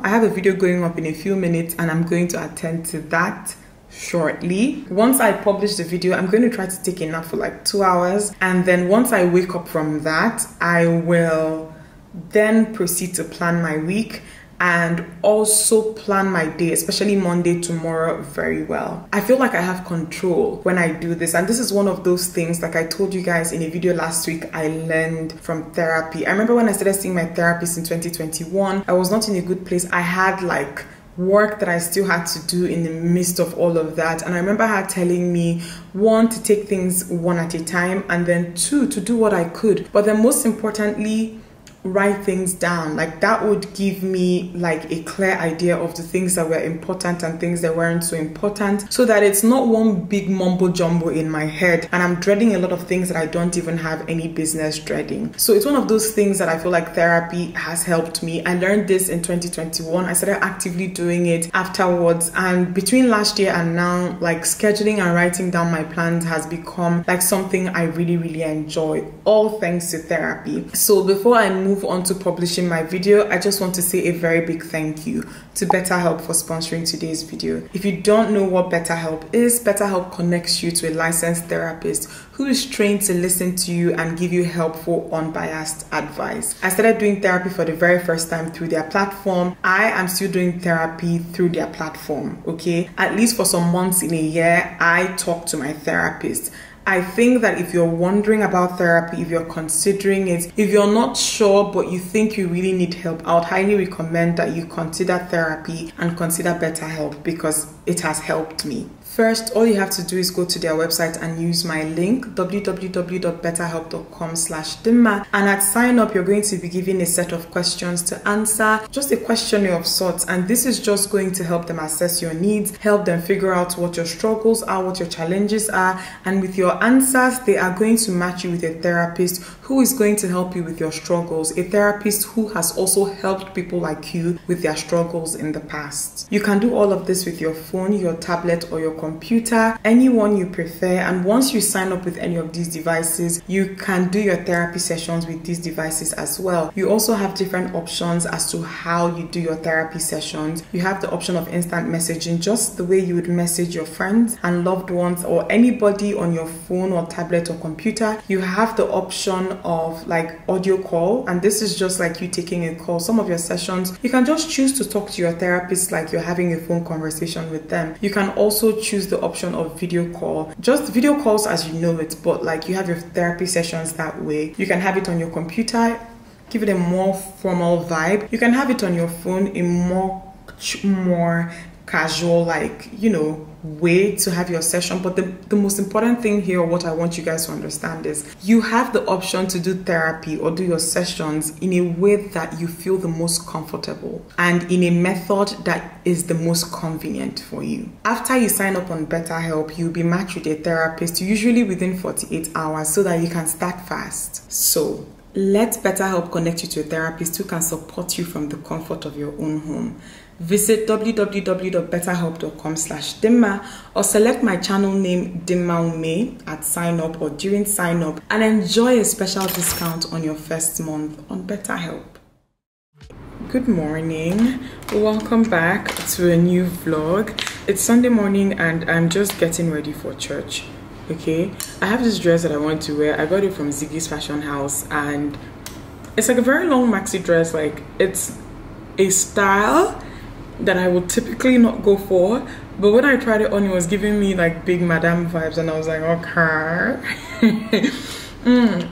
I have a video going up in a few minutes and I'm going to attend to that shortly. Once I publish the video, I'm going to try to take a nap for like 2 hours, and then once I wake up from that, I will then proceed to plan my week and also plan my day, especially Monday, tomorrow, very well. I feel like I have control when I do this, and this is one of those things, like I told you guys in a video last week, I learned from therapy. I remember when I started seeing my therapist in 2021, I was not in a good place. I had like work that I still had to do in the midst of all of that, and I remember her telling me, one, to take things one at a time, and then two, to do what I could, but then most importantly, write things down. Like that would give me like a clear idea of the things that were important and things that weren't so important, so that it's not one big mumbo jumbo in my head and I'm dreading a lot of things that I don't even have any business dreading. So it's one of those things that I feel like therapy has helped me. I learned this in 2021. I started actively doing it afterwards, and between last year and now, like scheduling and writing down my plans has become like something I really enjoy, all thanks to therapy. So before I move on to publishing my video, I just want to say a very big thank you to BetterHelp for sponsoring today's video. If you don't know what BetterHelp is, BetterHelp connects you to a licensed therapist who is trained to listen to you and give you helpful, unbiased advice. I started doing therapy for the very first time through their platform. I am still doing therapy through their platform, okay? At least for some months in a year, I talk to my therapist. I think that if you're wondering about therapy, if you're considering it, if you're not sure but you think you really need help, I would highly recommend that you consider therapy and consider BetterHelp, because it has helped me. First, all you have to do is go to their website and use my link, www.betterhelp.com/Dimma, and at sign up, you're going to be given a set of questions to answer, just a questionnaire of sorts, and this is just going to help them assess your needs, help them figure out what your struggles are, what your challenges are, and with your answers, they are going to match you with a therapist who is going to help you with your struggles, a therapist who has also helped people like you with their struggles in the past. You can do all of this with your phone, your tablet, or your computer, any one you prefer, and once you sign up with any of these devices, you can do your therapy sessions with these devices as well. You also have different options as to how you do your therapy sessions. You have the option of instant messaging, just the way you would message your friends and loved ones or anybody on your phone or tablet or computer. You have the option of like audio call, and this is just like you taking a call. Some of your sessions, you can just choose to talk to your therapist like you're having a phone conversation with them. You can also choose the option of video call, just video calls as you know it, but like you have your therapy sessions that way. You can have it on your computer, give it a more formal vibe. You can have it on your phone, a much more casual, like, you know, way to have your session. But the most important thing here, what I want you guys to understand, is you have the option to do therapy or do your sessions in a way that you feel the most comfortable and in a method that is the most convenient for you. After you sign up on BetterHelp, you'll be matched with a therapist, usually within 48 hours, so that you can start fast. So let BetterHelp connect you to a therapist who can support you from the comfort of your own home. Visit www.betterhelp.com/Dimma or select my channel name Dimma Umeh at sign up or during sign up and enjoy a special discount on your first month on BetterHelp. Good morning, welcome back to a new vlog. It's Sunday morning and I'm just getting ready for church. Okay, I have this dress that I want to wear. I got it from Ziggy's fashion house and it's like a very long maxi dress. Like, it's a style that I would typically not go for, but when I tried it on, it was giving me like big madame vibes and I was like, okay.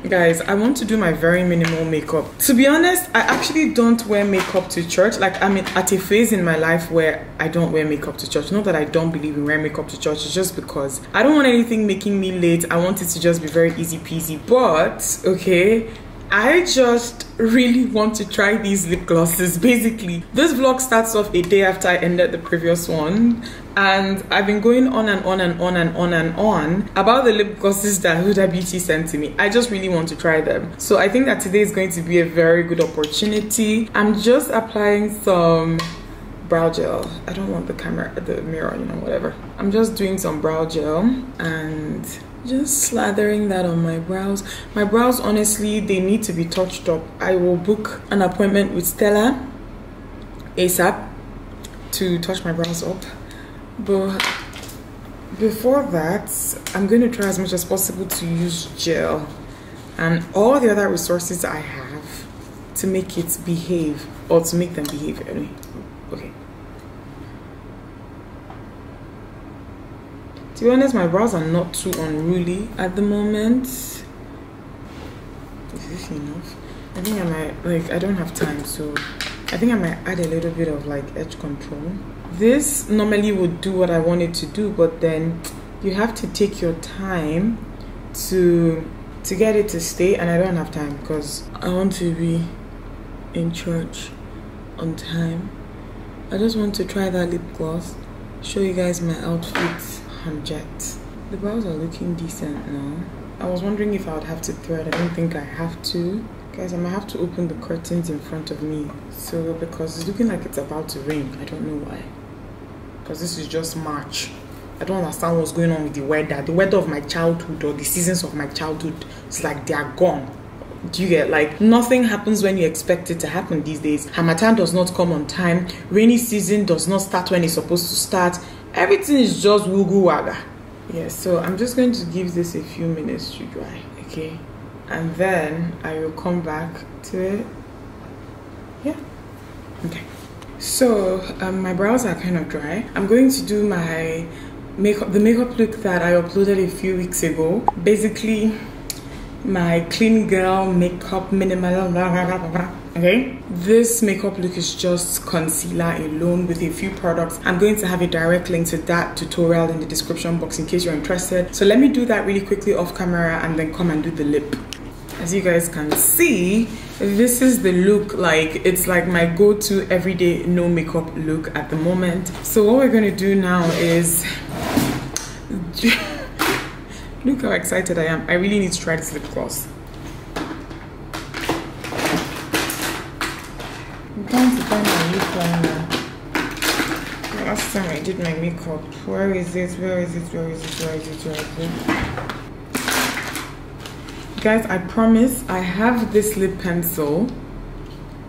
Guys, I want to do my very minimal makeup. To be honest, I actually don't wear makeup to church. Like, I'm at a phase in my life where I don't wear makeup to church. Not that I don't believe in wearing makeup to church, it's just because I don't want anything making me late. I want it to just be very easy peasy. But okay, I just really want to try these lip glosses. Basically, this vlog starts off a day after I ended the previous one, and I've been going on and on and on and on and on about the lip glosses that Huda Beauty sent to me. I just really want to try them. So I think that today is going to be a very good opportunity. I'm just applying some brow gel. I don't want the mirror, you know, whatever. I'm just doing some brow gel and just slathering that on my brows. My brows, honestly, they need to be touched up. I will book an appointment with Stella ASAP to touch my brows up. But before that, I'm going to try as much as possible to use gel and all the other resources I have to make it behave, or to make them behave anyway. Okay. To be honest, my brows are not too unruly at the moment. Is this enough? I think I might, like, I don't have time, so I think I might add a little bit of like edge control. This normally would do what I want it to do, but then you have to take your time to get it to stay, and I don't have time because I want to be in church on time. I just want to try that lip gloss, show you guys my outfit and jet. The brows are looking decent now. I was wondering if I would have to thread. I don't think I have to. Guys, I might have to open the curtains in front of me, so because it's looking like it's about to rain. I don't know why, because this is just March. I don't understand what's going on with the weather. The weather of my childhood, or the seasons of my childhood, it's like they are gone. Do you get, like, nothing happens when you expect it to happen these days. Harmattan does not come on time. Rainy season does not start when it's supposed to start. Everything is just wugu waga. Yeah, so I'm just going to give this a few minutes to dry, okay? And then I will come back to it. Yeah, okay. So my brows are kind of dry. I'm going to do my makeup, the makeup look that I uploaded a few weeks ago. Basically, my clean girl makeup minimal. Okay, this makeup look is just concealer alone with a few products. I'm going to have a direct link to that tutorial in the description box in case you're interested. So let me do that really quickly off camera and then come and do the lip. As you guys can see, this is the look. Like, it's like my go-to everyday no makeup look at the moment. So what we're going to do now is look how excited I am. I really need to try this lip gloss. I'm trying to find my lip liner. Last time I did my makeup, where is it? Where is it? Where is it? Where is it? Where is it? Guys, I promise I have this lip pencil.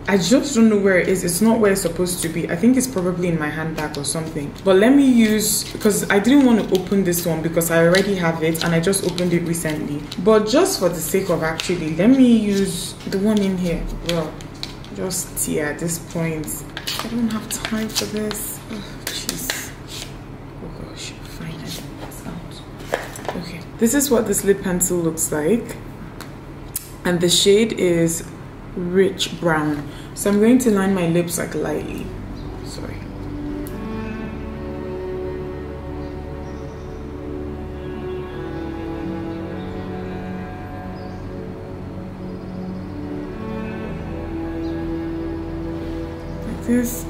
I just don't know where it is. It's not where it's supposed to be. I think it's probably in my handbag or something. But let me use, because I didn't want to open this one because I already have it and I just opened it recently. But just for the sake of actually, let me use the one in here. Well, just here at this point. I don't have time for this. Oh, jeez. Oh gosh, finally. It's out. Okay. This is what this lip pencil looks like. And the shade is rich brown. So I'm going to line my lips like lightly. Sorry. Like this.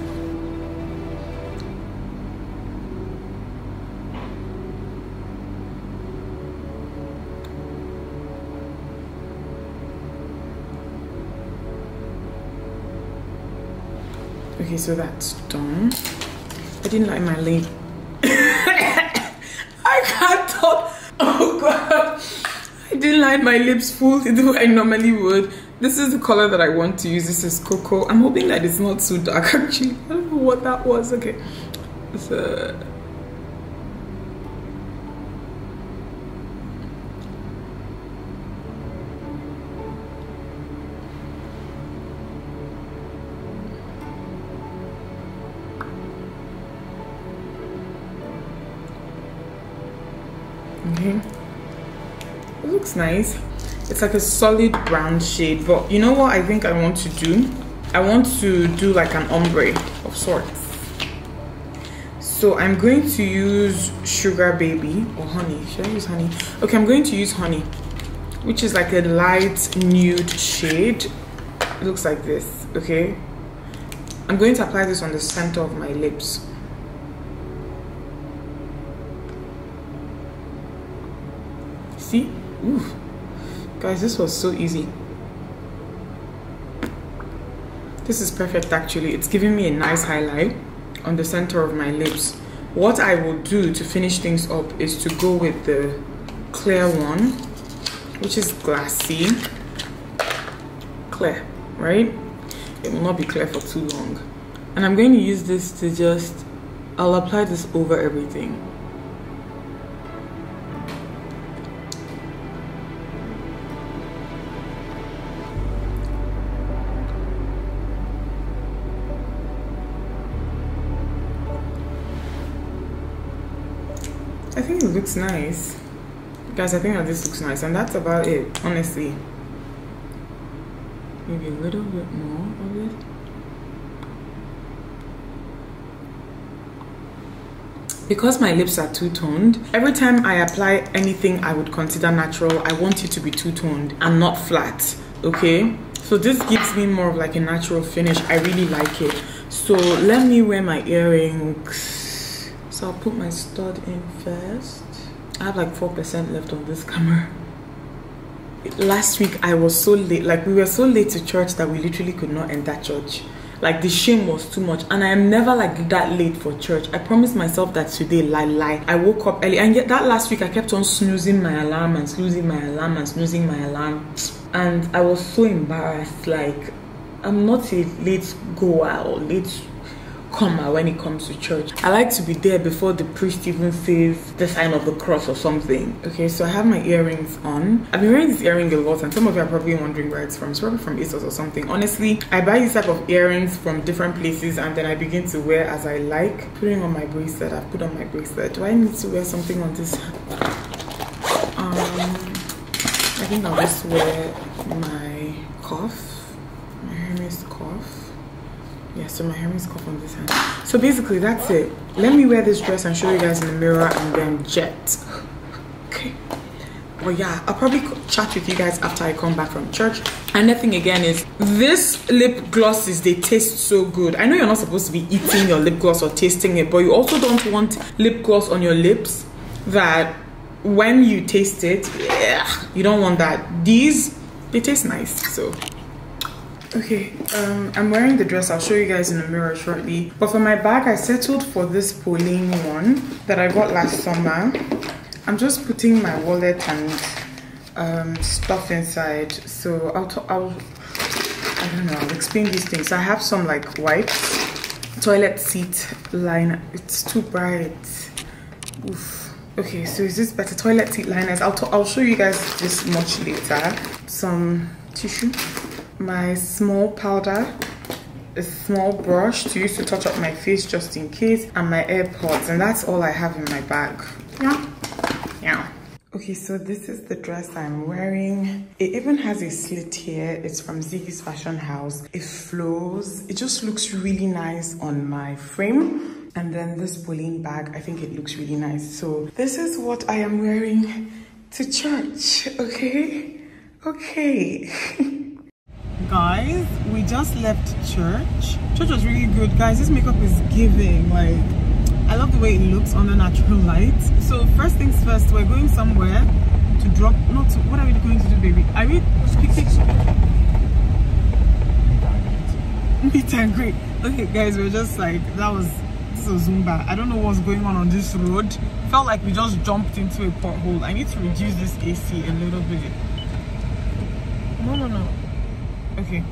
Okay, so that's done. I didn't like my lip. I can't talk. Oh god. I didn't line my lips full the way I normally would. This is the color that I want to use. This is cocoa. I'm hoping that it's not too dark actually. I don't know what that was. Okay. So okay, it looks nice. It's like a solid brown shade, but you know what I think I want to do? I want to do like an ombre of sorts. So I'm going to use Sugar Baby or honey. Should I use honey? Okay, I'm going to use honey, which is like a light nude shade. It looks like this, okay? I'm going to apply this on the center of my lips. See? Ooh. Guys, this was so easy. This is perfect actually. It's giving me a nice highlight on the center of my lips. What I will do to finish things up is to go with the clear one, which is glassy. Clear, right? It will not be clear for too long. And I'm going to use this to just, I'll apply this over everything. I think it looks nice. Guys, I think that this looks nice, and that's about it, honestly. Maybe a little bit more of it. Because my lips are two-toned, every time I apply anything I would consider natural, I want it to be two-toned and not flat, okay? So this gives me more of like a natural finish. I really like it. So let me wear my earrings. So I'll put my stud in first. I have like 4% left on this camera. Last week I was so late, like we were so late to church that we literally could not enter church. Like the shame was too much, and I am never like that late for church. I promised myself that today, I woke up early, and yet that last week I kept on snoozing my alarm and snoozing my alarm and snoozing my alarm, and I was so embarrassed. Like, I'm not a late goer or late comer when it comes to church. I like to be there before the priest even says the sign of the cross or something. Okay, so I have my earrings on. I've been wearing this earring a lot, and some of you are probably wondering where it's from. It's probably from ASOS or something. Honestly, I buy this type of earrings from different places, and then I begin to wear as I like. Putting on my bracelet. I've put on my bracelet. Do I need to wear something on this? I think I'll just wear my cuff. My Hermes cuff. Yeah, so my hair is cuff on this hand. So basically that's it. Let me wear this dress and show you guys in the mirror and then jet. Okay. Well, yeah, I'll probably chat with you guys after I come back from church. And the thing again is, this lip glosses, they taste so good. I know you're not supposed to be eating your lip gloss or tasting it, but you also don't want lip gloss on your lips that when you taste it, yeah, you don't want that. These, they taste nice, so. Okay, I'm wearing the dress. I'll show you guys in the mirror shortly. But for my bag, I settled for this Pauline one that I got last summer. I'm just putting my wallet and stuff inside. So I don't know, I'll explain these things. I have some like wipes, toilet seat liner. It's too bright. Oof. Okay, so is this better? Toilet seat liners. I'll show you guys this much later. Some tissue. My small powder, a small brush to use to touch up my face just in case, and my AirPods, and that's all I have in my bag. Yeah. Okay, so this is the dress I'm wearing. It even has a slit here. It's from Ziggy's Fashion House. It flows. It just looks really nice on my frame. And then this Pauline bag, I think it looks really nice. So this is what I am wearing to church, okay? Okay. Guys, we just left church. Church was really good, guys. This makeup is giving. Like, I love the way it looks under natural light. So first things first, we're going somewhere to drop. Not to, what are we going to do, baby? Are we meet and greet? Okay, guys, we're just like, this was Zumba. I don't know what's going on this road. Felt like we just jumped into a pothole. I need to reduce this AC a little bit. No. Okay,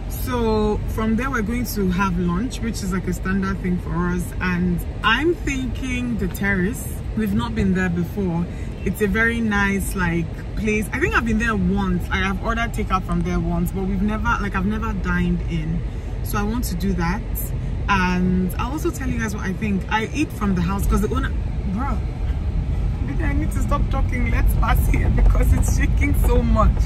so from there we're going to have lunch, which is like a standard thing for us, and I'm thinking the Terrace. We've not been there before. It's a very nice like place. I think I've been there once. I have ordered takeout from there once, but I've never dined in, so I want to do that. And I'll also tell you guys what I think. I eat from the house because the owner, bro, I need to stop talking. Let's pass here because it's shaking so much.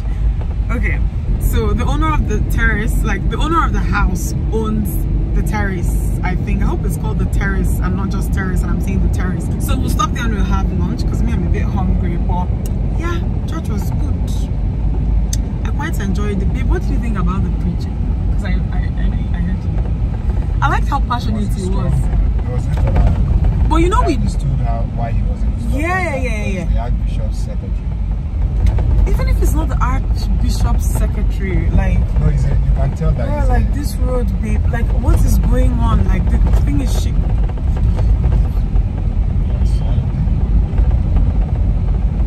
Okay, so the owner of the Terrace, like the owner of the house owns the Terrace, I think. I hope it's called the Terrace and not just Terrace, and I'm saying the Terrace. So we'll stop there and we'll have lunch because me, I'm a bit hungry, but yeah, church was good. I quite enjoyed it. Babe, what do you think about the preaching? Because I heard you. I liked how passionate he was. But you know, we understood why he wasn't. Yeah. The Archbishop's secretary. Even if it's not the Archbishop's secretary, like, no, you can tell that. Yeah, like this road, babe. Like, what is going on? Like, the thing is shit.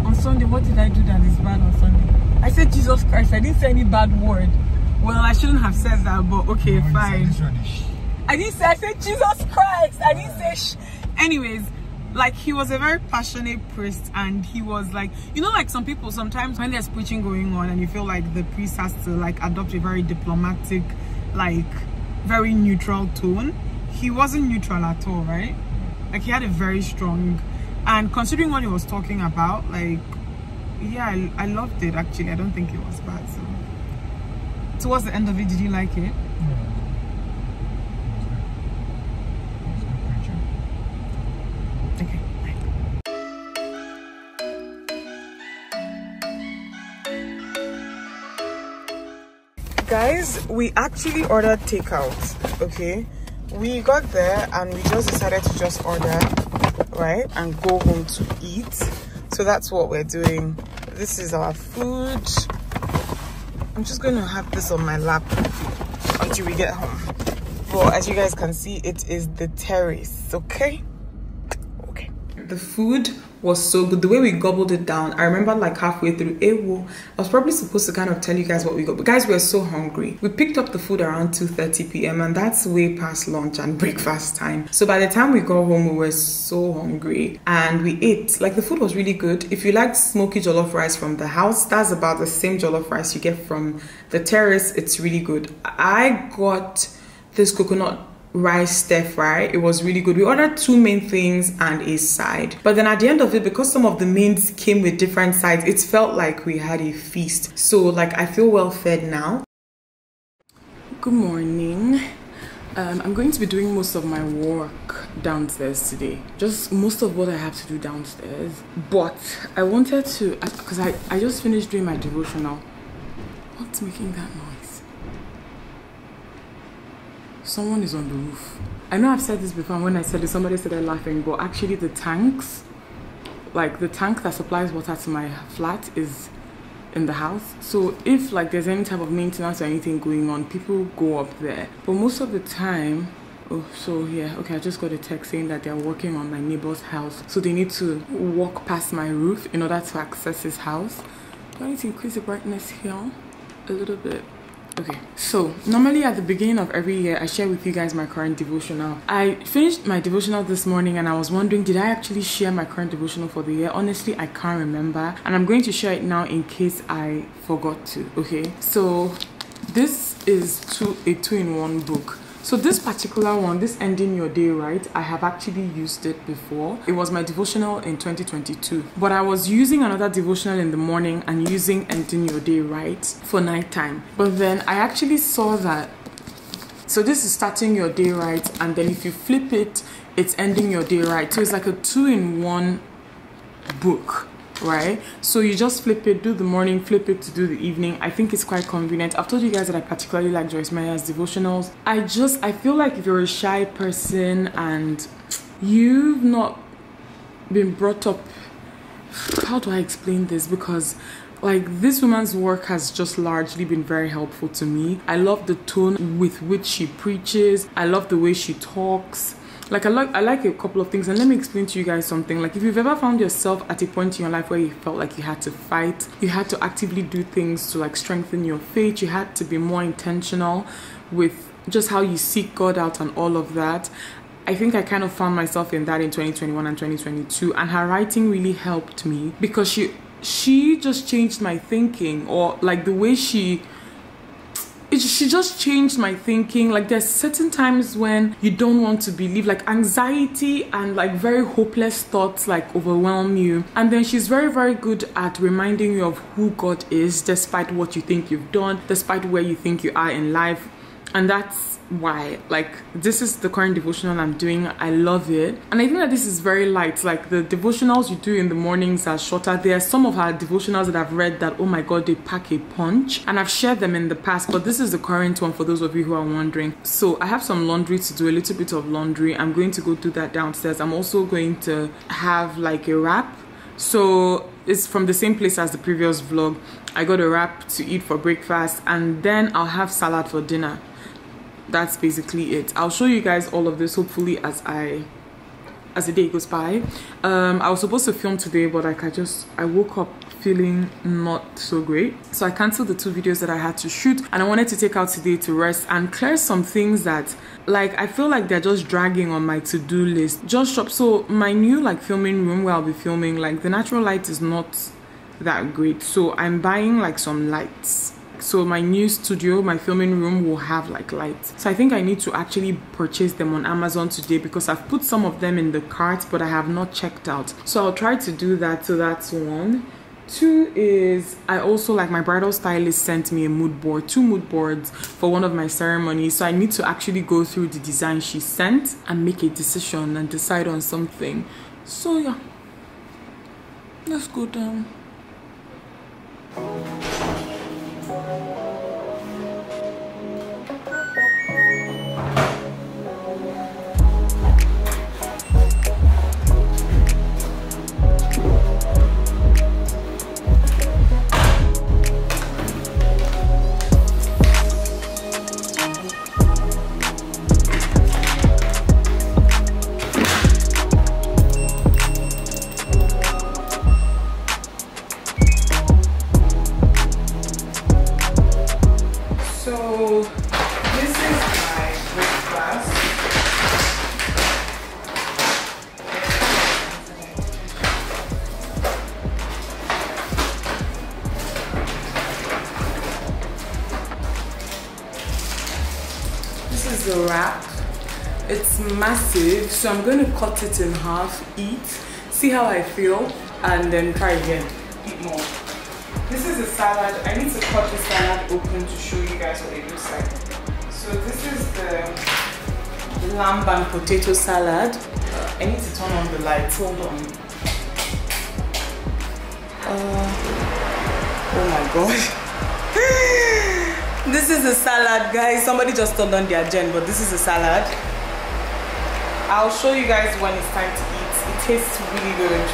On Sunday, what did I do that is bad on Sunday? I said Jesus Christ. I didn't say any bad word. Well, I shouldn't have said that, but okay, fine. I didn't say, I said Jesus Christ. I didn't say anyways, like, he was a very passionate priest, and he was like, you know, like some people sometimes when there's preaching going on and you feel like the priest has to like adopt a very diplomatic, like very neutral tone. He wasn't neutral at all, right? Like, he had a very strong, and considering what he was talking about, like, yeah, I loved it actually. I don't think it was bad. So towards the end of it, did you like it? Yeah. Okay. Guys, we actually ordered takeout. Okay, we got there and we just decided to just order, right, and go home to eat. So that's what we're doing. This is our food. I'm just going to have this on my lap until we get home. But as you guys can see, it is the Terrace. Okay. The food was so good. The way we gobbled it down, I remember like halfway through, I was probably supposed to kind of tell you guys what we got, but guys, we were so hungry. We picked up the food around 2:30 p.m. and that's way past lunch and breakfast time. So by the time we got home, we were so hungry and we ate. Like, the food was really good. If you like smoky jollof rice from the house, that's about the same jollof rice you get from the Terrace. It's really good. I got this coconut rice stir fry. It was really good. We ordered 2 main things and a side, but then at the end of it, because some of the mains came with different sides, it felt like we had a feast. So like, I feel well fed now. Good morning. I'm going to be doing most of my work downstairs today, just most of what I have to do downstairs. But I wanted to, because I just finished doing my devotional. What's making that noise? Someone is on the roof. I know I've said this before, and when I said it, somebody started laughing, but actually the tanks, like the tank that supplies water to my flat, is in the house. So if like there's any type of maintenance or anything going on, people go up there. But most of the time, I just got a text saying that they're working on my neighbor's house, so they need to walk past my roof in order to access his house. Do I need to increase the brightness here a little bit? Okay, so normally at the beginning of every year, I share with you guys my current devotional. I finished my devotional this morning and I was wondering, did I actually share my current devotional for the year? Honestly, I can't remember, and I'm going to share it now in case I forgot to. Okay, so this is a two-in-one book. So this particular one, this Ending Your Day Right, I have actually used it before. It was my devotional in 2022. But I was using another devotional in the morning and using Ending Your Day Right for nighttime. But then I actually saw that. So this is Starting Your Day Right, and then if you flip it, it's Ending Your Day Right. So it's like a two-in-one book, right? So you just flip it, do the morning, flip it to do the evening. I think it's quite convenient. I've told you guys that I particularly like Joyce Meyer's devotionals. I feel like if you're a shy person and you've not been brought up, how do I explain this? Because like, this woman's work has just largely been very helpful to me. I love the tone with which she preaches. I love the way she talks. Like, I like a couple of things, and let me explain to you guys something. Like, if you've ever found yourself at a point in your life where you felt like you had to fight, you had to actively do things to like strengthen your faith, you had to be more intentional with just how you seek God out and all of that. I think I kind of found myself in that in 2021 and 2022, and her writing really helped me because she just changed my thinking, or like the way she just changed my thinking. Like, there's certain times when you don't want to believe, like anxiety and like very hopeless thoughts like overwhelm you, and then she's very, very good at reminding you of who God is, despite what you think you've done, despite where you think you are in life. And that's why, like, this is the current devotional I'm doing. I love it, and I think that this is very light. Like, the devotionals you do in the mornings are shorter. There are some of her devotionals that I've read that, oh my god, they pack a punch, and I've shared them in the past, but this is the current one for those of you who are wondering. So I have some laundry to do, a little bit of laundry. I'm going to go do that downstairs. I'm also going to have like a wrap. So it's from the same place as the previous vlog. I got a wrap to eat for breakfast, and then I'll have salad for dinner. That's basically it. I'll show you guys all of this hopefully as the day goes by. I was supposed to film today, but like I woke up feeling not so great, so I canceled the 2 videos that I had to shoot, and I wanted to take out today to rest and clear some things that, like, I feel like they're just dragging on my to-do list. Just shop. So my new like filming room where I'll be filming, like the natural light is not that great, so I'm buying like some lights. So my new studio, my filming room, will have like lights. So I think I need to actually purchase them on Amazon today, because I've put some of them in the cart but I have not checked out. So I'll try to do that. So that's 1. 2 is, I also, like, my bridal stylist sent me a mood board, 2 mood boards for one of my ceremonies. So I need to actually go through the design she sent and make a decision and decide on something. So yeah, let's go down. The wrap, it's massive, so I'm going to cut it in half, eat, see how I feel, and then try again, eat more. This is a salad. I need to cut the salad open to show you guys what it looks like. So this is the lamb and potato salad. I need to turn on the lights, hold on. Oh my god. This is a salad, guys. Somebody just turned on their gen, but this is a salad. I'll show you guys when it's time to eat. It tastes really good.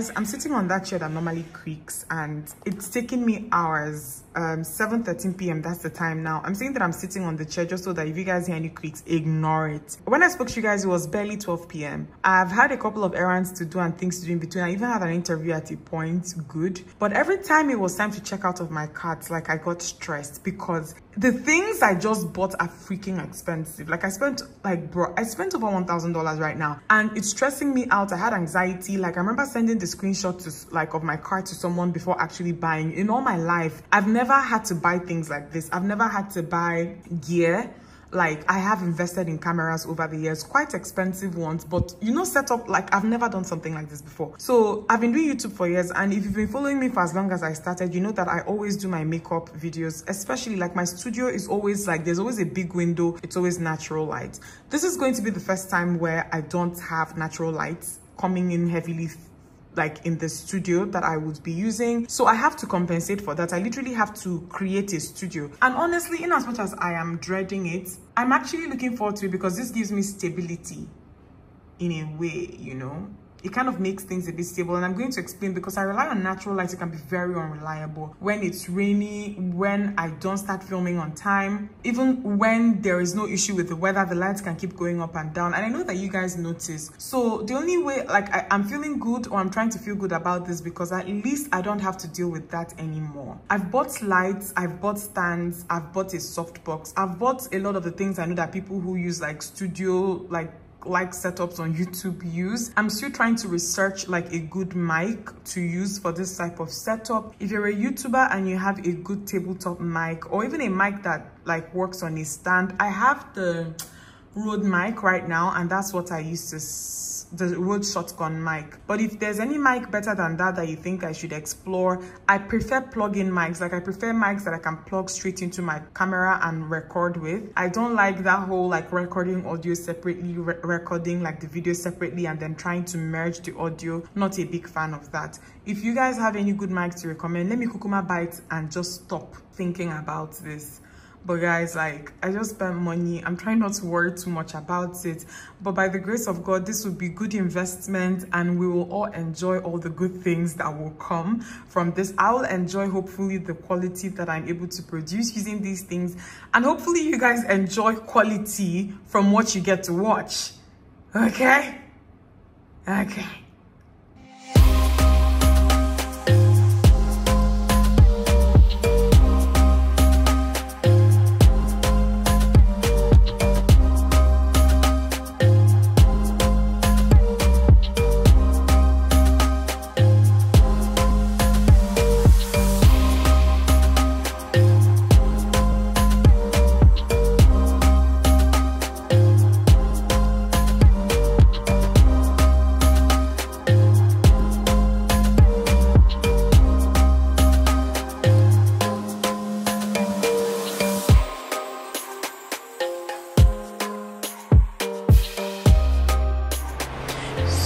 guys, I'm sitting on that chair that normally creaks and it's taking me hours. 7:13 p.m. that's the time now. I'm saying that I'm sitting on the chair just so that if you guys hear any creaks, ignore it. When I spoke to you guys, it was barely 12 p.m. I've had a couple of errands to do and things to do in between. I even had an interview at a point, good. But every time it was time to check out of my cart, like I got stressed because the things I just bought are freaking expensive. Like I spent over $1,000 right now and it's stressing me out. I had anxiety. Like I remember sending the screenshot to of my cart to someone before actually buying. In all my life, I've never had to buy things like this. I've never had to buy gear. Like I have invested in cameras over the years, quite expensive ones, but you know, set up, like I've never done something like this before. So I've been doing YouTube for years, and if you've been following me for as long as I started, you know that I always do my makeup videos, especially like my studio is always like, there's always a big window. It's always natural light. This is going to be the first time where I don't have natural lights coming in heavily like in the studio that I would be using. So I have to compensate for that. I literally have to create a studio. And honestly, in as much as I am dreading it, I'm actually looking forward to it because this gives me stability in a way, you know. It kind of makes things a bit stable, and I'm going to explain because I rely on natural light. It can be very unreliable when it's rainy, when I don't start filming on time, even when there is no issue with the weather, the lights can keep going up and down, and I know that you guys notice. So the only way, like I'm feeling good, or I'm trying to feel good about this, because at least I don't have to deal with that anymore. I've bought lights, I've bought stands, I've bought a softbox, I've bought a lot of the things I know that people who use like studio like setups on YouTube use. I'm still trying to research like a good mic to use for this type of setup. If you're a YouTuber and you have a good tabletop mic, or even a mic that like works on a stand, I have the Rode mic right now, and that's what I use to the Rode shotgun mic. But if there's any mic better than that you think I should explore, I prefer plug-in mics. Like I prefer mics that I can plug straight into my camera and record with. I don't like that whole like recording audio separately, recording like the video separately and then trying to merge the audio. Not a big fan of that. If you guys have any good mics to recommend, let me kukuma bite and just stop thinking about this. But guys, like I just spent money. I'm trying not to worry too much about it, but by the grace of God, this will be good investment and we will all enjoy all the good things that will come from this. I will enjoy hopefully the quality that I'm able to produce using these things, and hopefully you guys enjoy quality from what you get to watch. Okay? Okay.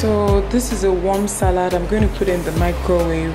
So this is a warm salad. I'm going to put it in the microwave.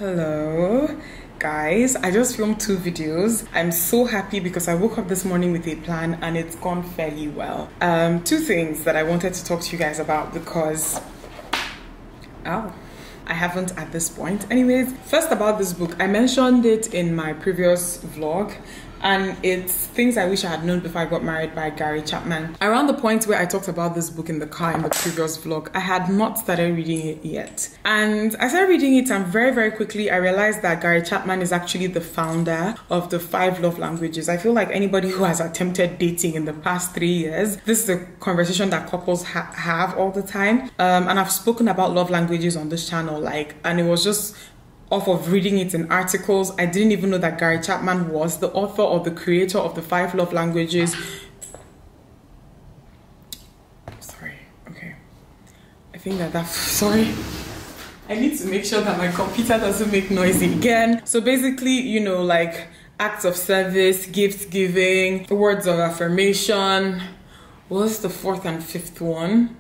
Hello guys, I just filmed 2 videos. I'm so happy because I woke up this morning with a plan and it's gone fairly well. 2 things that I wanted to talk to you guys about, because Oh, I haven't at this point. Anyways, first about this book, I mentioned it in my previous vlog, and it's Things I Wish I Had Known Before I Got Married by Gary Chapman. Around the point where I talked about this book in the car in the previous vlog, I had not started reading it yet. And I started reading it, and very, very quickly I realized that Gary Chapman is actually the founder of the 5 love languages. I feel like anybody who has attempted dating in the past 3 years, this is a conversation that couples have all the time. And I've spoken about love languages on this channel, and it was just off of reading it in articles. I didn't even know that Gary Chapman was the author or the creator of the 5 love languages. Sorry, okay. I think sorry. I need to make sure that my computer doesn't make noise again. So basically, acts of service, gift giving, words of affirmation. What's the 4th and 5th one?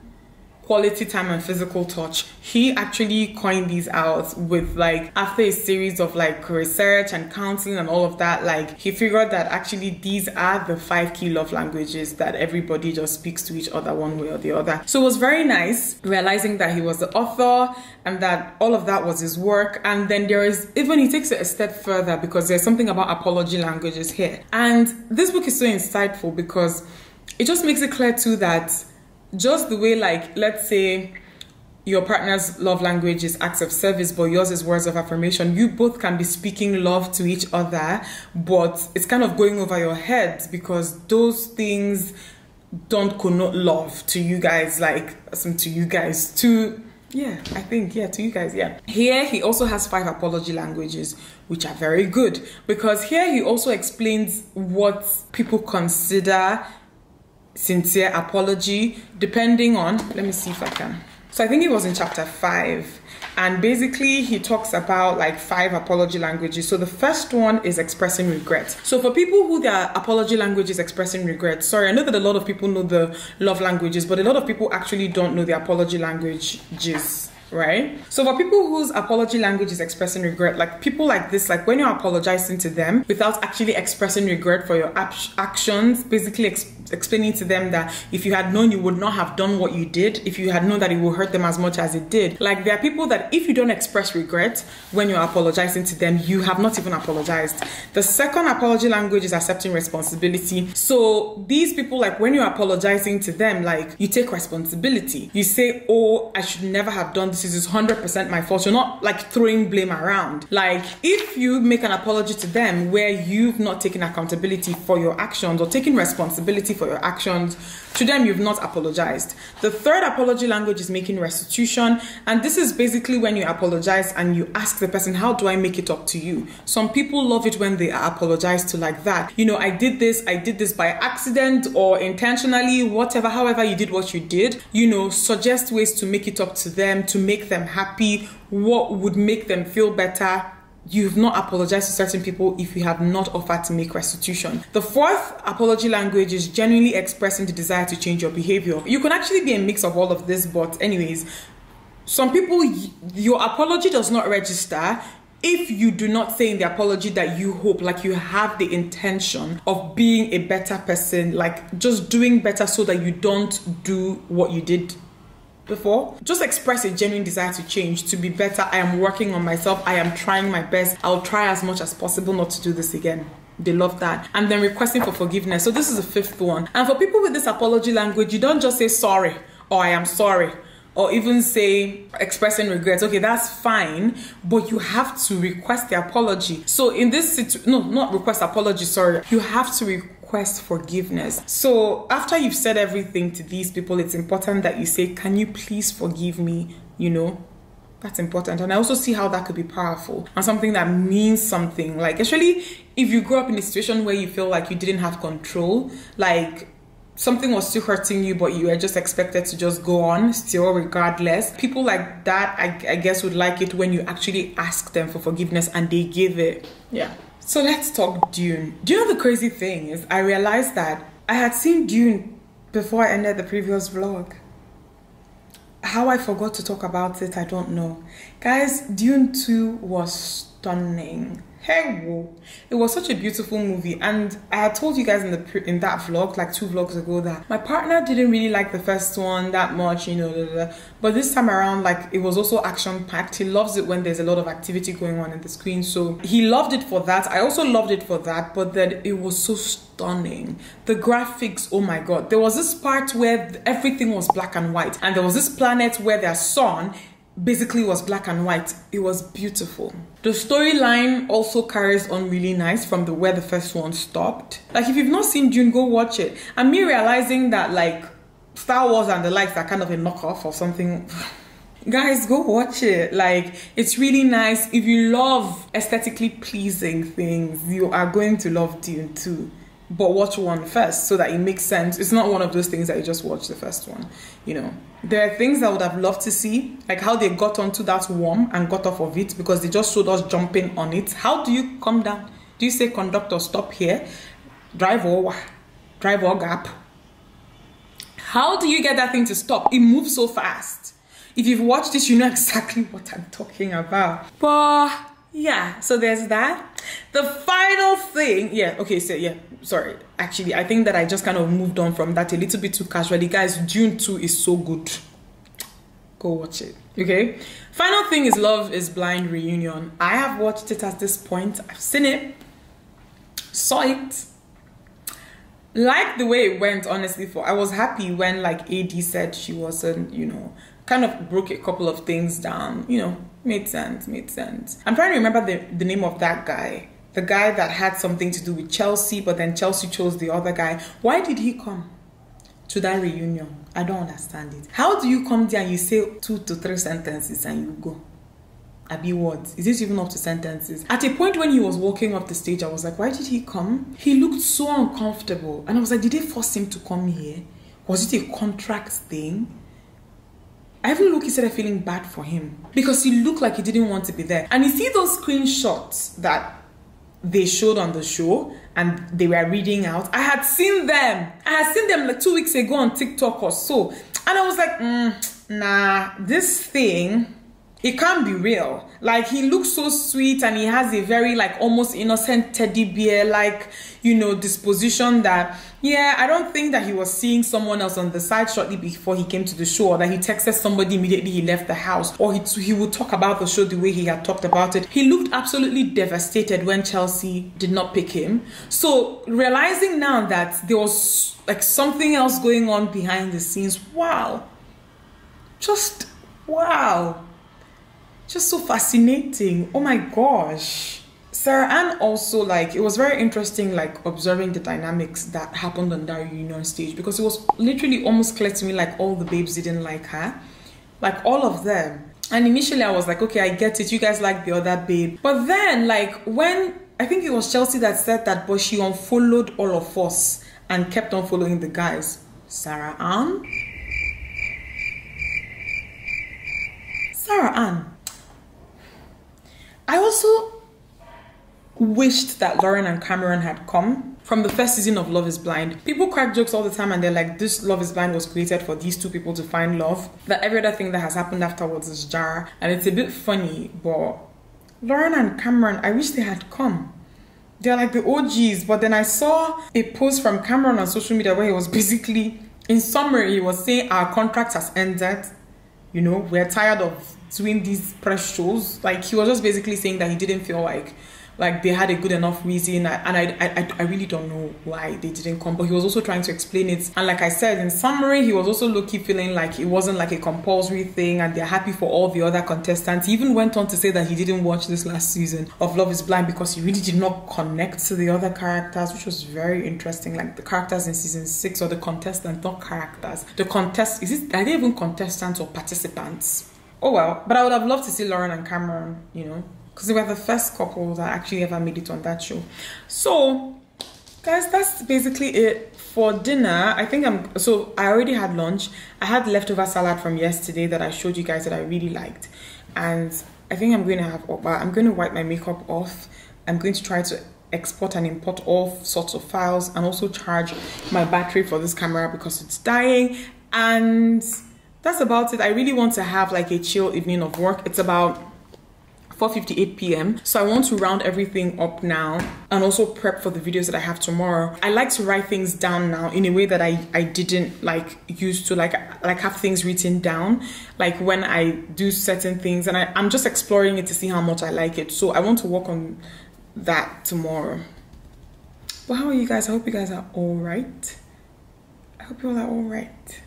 Quality time and physical touch. He actually coined these out with after a series of research and counseling and all of that, he figured that actually these are the 5 key love languages that everybody just speaks to each other one way or the other. So it was very nice realizing that he was the author and that all of that was his work. And then he takes it a step further, because there's something about apology languages here. And this book is so insightful because it just makes it clear too that just the way, let's say your partner's love language is acts of service, but yours is words of affirmation, you both can be speaking love to each other, but it's kind of going over your heads because those things don't connote love to you guys, to you guys. To you guys. Here, he also has 5 apology languages, which are very good, because here he also explains what people consider sincere apology, depending on, let me see if I can. So I think it was in chapter 5, and basically he talks about 5 apology languages. So the first one is expressing regret. So for people who their apology language is expressing regret, sorry, I know that a lot of people know the love languages, but a lot of people actually don't know the apology languages, right? So for people whose apology language is expressing regret, people like this, when you're apologizing to them without actually expressing regret for your actions, basically explaining to them that if you had known, you would not have done what you did, if you had known that it would hurt them as much as it did. There are people that if you don't express regret when you're apologizing to them, you have not even apologized. The second apology language is accepting responsibility. So these people, when you're apologizing to them, you take responsibility. You say, oh, I should never have done this. This is 100% my fault. You're not throwing blame around. If you make an apology to them where you've not taken accountability for your actions or taken responsibility for your actions, to them you've not apologized. The third apology language is making restitution, and this is basically when you apologize and you ask the person, how do I make it up to you? Some people love it when they are apologized to like that. I did this by accident or intentionally, whatever, however you did what you did. Suggest ways to make it up to them, to make them happy, what would make them feel better. You've not apologized to certain people if you have not offered to make restitution. The fourth apology language is genuinely expressing the desire to change your behavior. You can actually be a mix of all of this, but anyways, some people, your apology does not register if you do not say in the apology that you hope, you have the intention of being a better person, just doing better so that you don't do what you did before. Just express a genuine desire to change, to be better. I am working on myself. I am trying my best. I'll try as much as possible not to do this again. They love that. And then requesting for forgiveness. So this is the 5th one. And for people with this apology language, you don't just say sorry or I am sorry, or even say expressing regrets. Okay, that's fine, but you have to request the apology. So in this situation, no, not request apology, sorry. You have to request forgiveness. So after you've said everything to these people, it's important that you say, can you please forgive me? That's important. And I also see how that could be powerful and something that means something. Especially if you grew up in a situation where you feel like you didn't have control, something was still hurting you, but you were just expected to just go on still regardless. People like that, I guess, would like it when you actually ask them for forgiveness and they give it. Yeah. So let's talk Dune. Do you know the crazy thing is, I realized that I had seen Dune before I ended the previous vlog. How I forgot to talk about it, I don't know. Guys, Dune 2 was stunning. Hey, whoa. It was such a beautiful movie, and I had told you guys in that vlog, like 2 vlogs ago, that my partner didn't really like the first one that much, you know, but this time around, like, it was also action-packed. He loves it when there's a lot of activity going on in the screen, so he loved it for that. I also loved it for that, but then it was so stunning. The graphics, oh my god. There was this part where everything was black and white, and there was this planet where their sun basically was black and white. It was beautiful. The storyline also carries on really nice from where the first one stopped. Like, if you've not seen Dune, go watch it. And me realizing that, like, Star Wars and the likes are kind of a knockoff or something. Guys, go watch it. Like, it's really nice. If you love aesthetically pleasing things, you are going to love Dune too. But watch one first so that it makes sense. It's not one of those things that you just watch the first one, you know. There are things I would have loved to see, like how they got onto that worm and got off of it, because they just showed us jumping on it. How do you come down? Do you say, conductor, stop here? Drive over gap. How do you get that thing to stop? It moves so fast. If you've watched this, you know exactly what I'm talking about. But yeah, so there's that. The final thing, sorry, actually I think that I just kind of moved on from that a little bit too casually. Guys, Dune 2 is so good. Go watch it. Okay, final thing is Love is Blind reunion. I have watched it at this point. I've seen it, saw it, liked the way it went. Honestly, I was happy when, like, AD said she wasn't, you know, kind of broke a couple of things down, you know. Made sense. I'm trying to remember the name of that guy. The guy that had something to do with Chelsea, but then Chelsea chose the other guy. Why did he come to that reunion? I don't understand it. How do you come there and you say 2 to 3 sentences and you go? Abi, what? Is this even up to sentences? At a point when he was walking up the stage, I was like, why did he come? He looked so uncomfortable. And I was like, did they force him to come here? Was it a contract thing? I even look, he started feeling bad for him because he looked like he didn't want to be there. And you see those screenshots that they showed on the show and they were reading out. I had seen them like 2 weeks ago on TikTok or so. And I was like, nah, this thing, it can't be real. Like, he looks so sweet and he has a very, like, almost innocent teddy bear, like, you know, disposition that, yeah, I don't think that he was seeing someone else on the side shortly before he came to the show, or that he texted somebody immediately he left the house, or he would talk about the show the way he had talked about it. He looked absolutely devastated when Chelsea did not pick him. So realizing now that there was, like, something else going on behind the scenes, wow. Just, wow. Just so fascinating. Oh my gosh. Sarah Ann also, like, it was very interesting, like, observing the dynamics that happened on that reunion stage, because it was literally almost clear to me like all the babes didn't like her, like all of them. And initially I was like, okay, I get it, you guys like the other babe. But then, like, when I think it was Chelsea that said that, but she unfollowed all of us and kept on following the guys. Sarah Ann? Sarah Ann. I also wished that Lauren and Cameron had come from the first season of Love is Blind. People crack jokes all the time and they're like, this Love is Blind was created for these 2 people to find love. That every other thing that has happened afterwards is jar. And it's a bit funny, but Lauren and Cameron, I wish they had come. They're like the OGs. But then I saw a post from Cameron on social media where he was basically, in summary, he was saying our contract has ended. You know, we're tired of doing these press shows. Like, he was just basically saying that he didn't feel like they had a good enough reason, and I really don't know why they didn't come, but he was also trying to explain it. And like I said, in summary, he was also low-key feeling like it wasn't like a compulsory thing and they're happy for all the other contestants. He even went on to say that he didn't watch this last season of Love is Blind because he really did not connect to the other characters, which was very interesting. Like, the characters in season 6, or the contestants, not characters. Are they even contestants or participants? Oh well, but I would have loved to see Lauren and Cameron, you know, because they were the first couple that actually ever made it on that show. So, guys, that's basically it for dinner. I already had lunch. I had leftover salad from yesterday that I showed you guys that I really liked. And I think I'm going to wipe my makeup off. I'm going to try to export and import all sorts of files and also charge my battery for this camera because it's dying. And that's about it. I really want to have like a chill evening of work. It's about 4:58 p.m. So I want to round everything up now and also prep for the videos that I have tomorrow. I like to write things down now in a way that I didn't like used to like have things written down, like when I do certain things, and I'm just exploring it to see how much I like it. So I want to work on that tomorrow. Well, how are you guys? I hope you guys are all right. I hope you all are all right.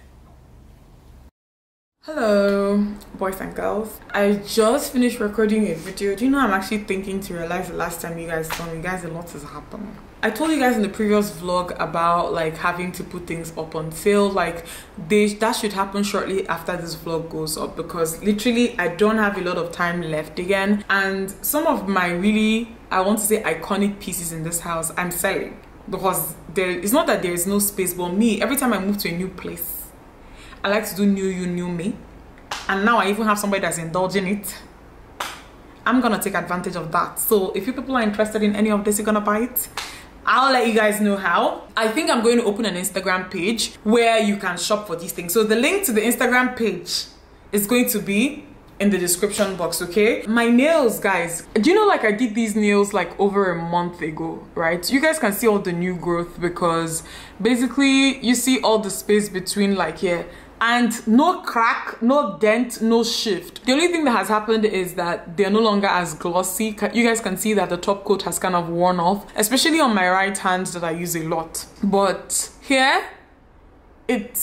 Hello, boys and girls. I just finished recording a video. Do you know I'm actually thinking to realize the last time you guys saw me, guys, a lot has happened. I told you guys in the previous vlog about like having to put things up on sale. Like that should happen shortly after this vlog goes up, because literally I don't have a lot of time left again. And some of my really, I want to say, iconic pieces in this house I'm selling, because it's not that there is no space, but me, every time I move to a new place, I like to do new you, new me. And now I even have somebody that's indulging it. I'm gonna take advantage of that. So if you people are interested in any of this, you're gonna buy it, I'll let you guys know how. I think I'm going to open an Instagram page where you can shop for these things. So the link to the Instagram page is going to be in the description box, okay? My nails, guys, do you know, like I did these nails like over a month ago, right? You guys can see all the new growth, because basically you see all the space between like here, and no crack, no dent, no shift. The only thing that has happened is that they're no longer as glossy. You guys can see that the top coat has kind of worn off, especially on my right hand that I use a lot. But here, it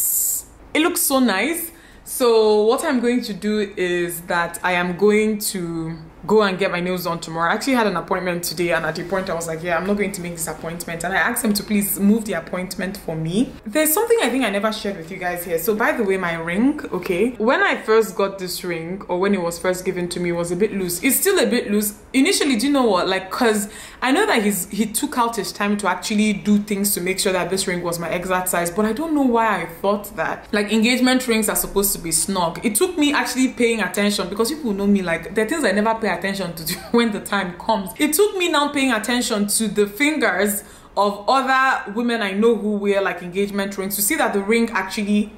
looks so nice. So what I'm going to do is that I am going to go and get my nails done tomorrow. I actually had an appointment today, and at the point I was like, yeah, I'm not going to make this appointment, and I asked him to please move the appointment for me. There's something I think I never shared with you guys here. So by the way, my ring, okay, when I first got this ring, or when it was first given to me, it was a bit loose. It's still a bit loose initially. Do you know what, like, because I know that he took out his time to actually do things to make sure that this ring was my exact size, but I don't know why I thought that. Like, engagement rings are supposed to be snug. It took me actually paying attention, because people know me, like, there are things I never pay attention to do when the time comes. It took me now paying attention to the fingers of other women I know who wear like engagement rings to see that the ring actually,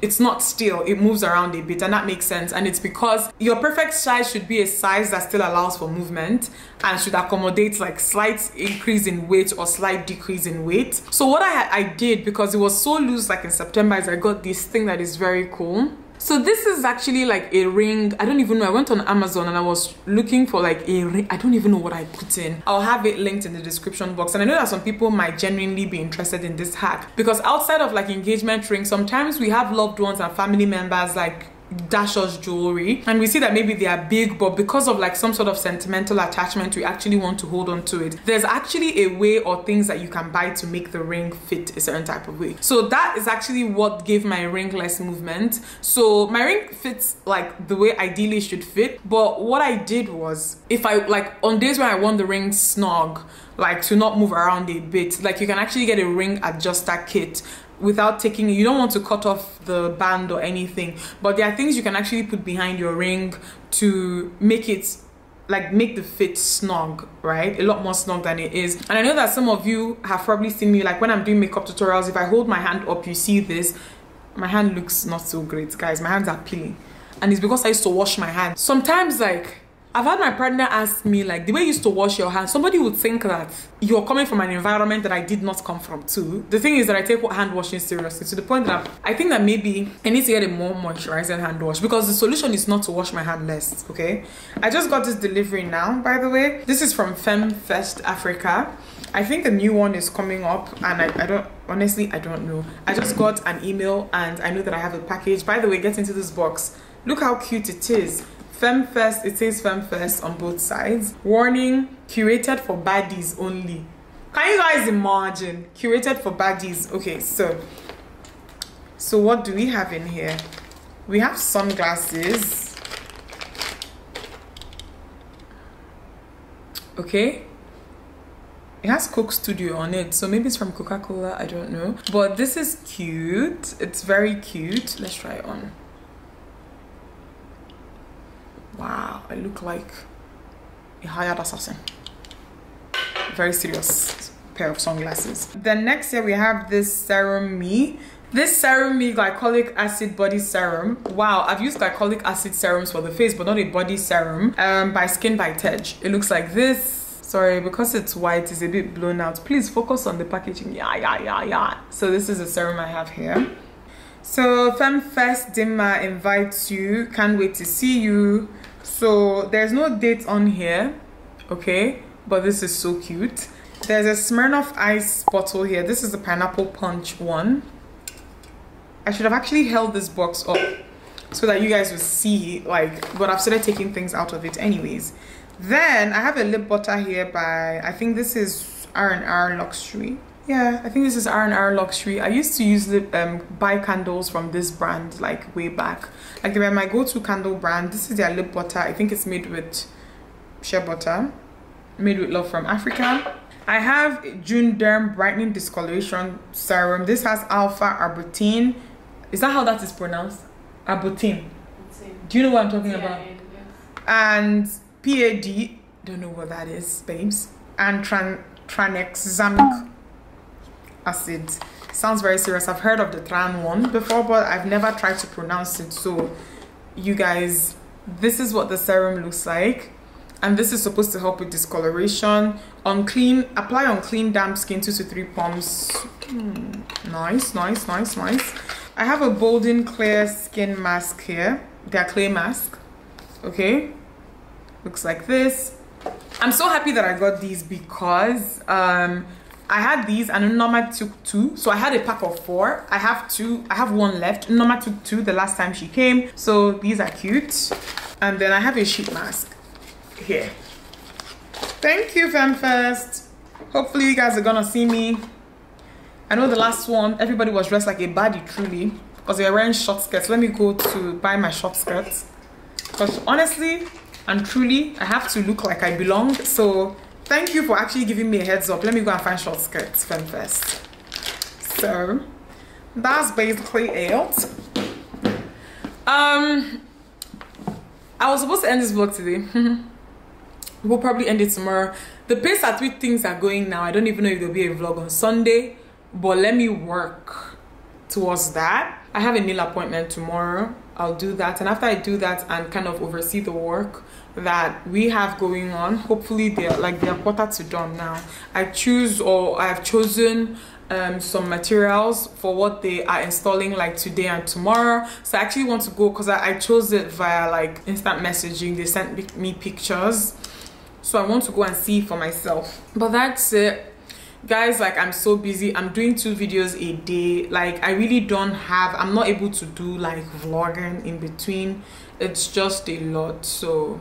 it's not still, it moves around a bit, and that makes sense. And it's because your perfect size should be a size that still allows for movement and should accommodate like slight increase in weight or slight decrease in weight. So what I did, because it was so loose like in September, is I got this thing that is very cool. So this is actually like a ring. I don't even know. I went on Amazon and I was looking for like a ring. I don't even know what I put in. I'll have it linked in the description box. And I know that some people might genuinely be interested in this hack, because outside of like engagement rings, sometimes we have loved ones and family members like dash us jewelry, and we see that maybe they are big, but because of like some sort of sentimental attachment, we actually want to hold on to it. There's actually a way or things that you can buy to make the ring fit a certain type of way. So that is actually what gave my ring less movement. So my ring fits like the way ideally should fit, but what I did was, if I like on days where I want the ring snug, like to not move around a bit, like you can actually get a ring adjuster kit without taking, you don't want to cut off the band or anything, but there are things you can actually put behind your ring to make it like make the fit snug, right? A lot more snug than it is. And I know that some of you have probably seen me, like when I'm doing makeup tutorials, if I hold my hand up, you see this, my hand looks not so great, guys. My hands are peeling, and it's because I used to wash my hands. Sometimes, like, I've had my partner ask me, like, the way you used to wash your hands, somebody would think that you're coming from an environment that I did not come from too. The thing is that I take hand washing seriously, to the point that I think that maybe I need to get a more moisturizing hand wash, because the solution is not to wash my hand less, okay? I just got this delivery now, by the way. This is from FemFest Africa. I think a new one is coming up, and I don't, honestly, I don't know. I just got an email and I know that I have a package. By the way, get into this box. Look how cute it is. FemFest, it says FemFest on both sides. Warning, curated for baddies only. Can you guys imagine? Curated for baddies. Okay, so what do we have in here? We have sunglasses. Okay. It has Coke Studio on it, so maybe it's from Coca-Cola, I don't know. But this is cute. It's very cute. Let's try it on. Wow, I look like a hired assassin. Very serious pair of sunglasses. Then next here we have this Serum Me. This CeraMe glycolic acid body serum. Wow, I've used glycolic acid serums for the face, but not a body serum. By Skin by Tej. It looks like this. Sorry, because it's white, it's a bit blown out. Please focus on the packaging. Yeah. So this is the serum I have here. So FemFest Dimma invites you. Can't wait to see you. So there's no date on here, okay? But this is so cute. There's a Smirnoff Ice bottle here. This is the pineapple punch one. I should have actually held this box up so that you guys would see, like, but I've started taking things out of it anyways. Then I have a lip butter here by, I think this is R&R Luxury. Yeah, I think this is R&R Luxury. I used to use buy candles from this brand like way back. Like they were my go-to candle brand. This is their lip butter. I think it's made with shea butter, made with love from Africa. I have June Derm Brightening Discoloration Serum. This has alpha arbutin. Is that how that is pronounced? Arbutin. Do you know what I'm talking about? Yes. And PAD, don't know what that is, babes. And tranexamic acid. Sounds very serious. I've heard of the tran one before, but I've never tried to pronounce it. So you guys, this is what the serum looks like. And this is supposed to help with discoloration. Apply on clean, damp skin, 2 to 3 pumps. Nice. I have a Bolden Clear Skin Mask here. Their clay mask. Okay. Looks like this. I'm so happy that I got these because I had these and Norma took 2. So I had a pack of 4. I have 2. I have 1 left. Norma took 2 the last time she came. So these are cute. And then I have a sheet mask here. Thank you, FemFest. Hopefully you guys are gonna see me. I know the last one, everybody was dressed like a baddie, truly, because they were wearing short skirts. Let me go to buy my short skirts. Because honestly and truly, I have to look like I belong. So thank you for actually giving me a heads up. Let me go and find short skirts, FemFest. So that's basically it. I was supposed to end this vlog today. We'll probably end it tomorrow. The pace at which things are going now, I don't even know if there'll be a vlog on Sunday, but let me work towards that. I have a nail appointment tomorrow. I'll do that, and after I do that and kind of oversee the work that we have going on, hopefully they're quarter to done now. I've chosen some materials for what they are installing like today and tomorrow. So I actually want to go because I chose it via like instant messaging. They sent me pictures, so I want to go and see for myself. But that's it, guys. Like, I'm so busy. I'm doing 2 videos a day. Like, I really don't have, I'm not able to do like vlogging in between. It's just a lot, so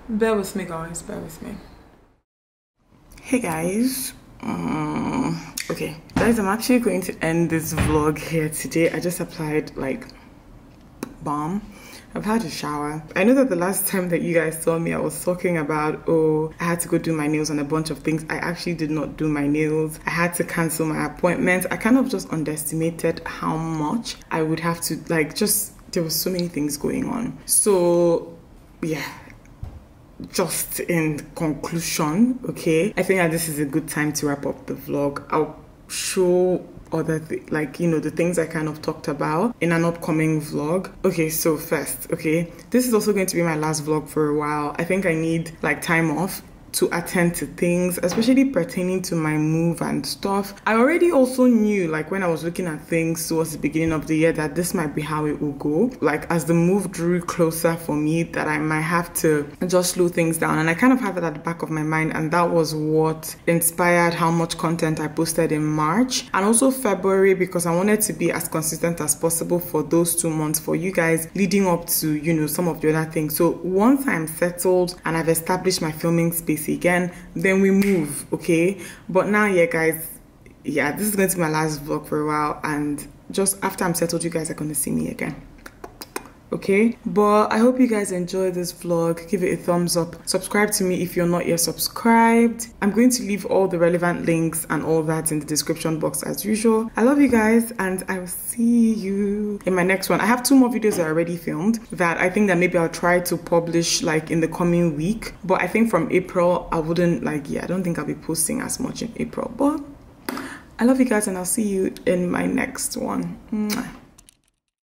bear with me, guys, bear with me. Hey guys, okay guys, I'm actually going to end this vlog here today. I just applied like balm. I've had a shower. I know that the last time that you guys saw me, I was talking about, oh, I had to go do my nails and a bunch of things. I actually did not do my nails. I had to cancel my appointment. I kind of just underestimated how much I would have to, like, just, there were so many things going on. So yeah, just in conclusion, okay, I think that this is a good time to wrap up the vlog. I'll show other like, you know, the things I kind of talked about in an upcoming vlog. Okay, so first, okay, this is also going to be my last vlog for a while. I think I need like time off to attend to things, especially pertaining to my move and stuff. I already also knew, like, when I was looking at things towards the beginning of the year, that this might be how it will go. Like, as the move drew closer for me, that I might have to just slow things down. And I kind of had that at the back of my mind, and that was what inspired how much content I posted in March and also February, because I wanted to be as consistent as possible for those 2 months for you guys leading up to, you know, some of the other things. So once I'm settled and I've established my filming space again, then we move, okay? But now, yeah guys, yeah, this is going to be my last vlog for a while, and just after I'm settled, you guys are going to see me again, okay? But I hope you guys enjoy this vlog. Give it a thumbs up, subscribe to me if you're not yet subscribed. I'm going to leave all the relevant links and all that in the description box as usual. I love you guys, and I will see you in my next one. I have 2 more videos that are already filmed that I think that maybe I'll try to publish like in the coming week, but I think from April I wouldn't, like, yeah, I don't think I'll be posting as much in April. But I love you guys, and I'll see you in my next one. Mwah.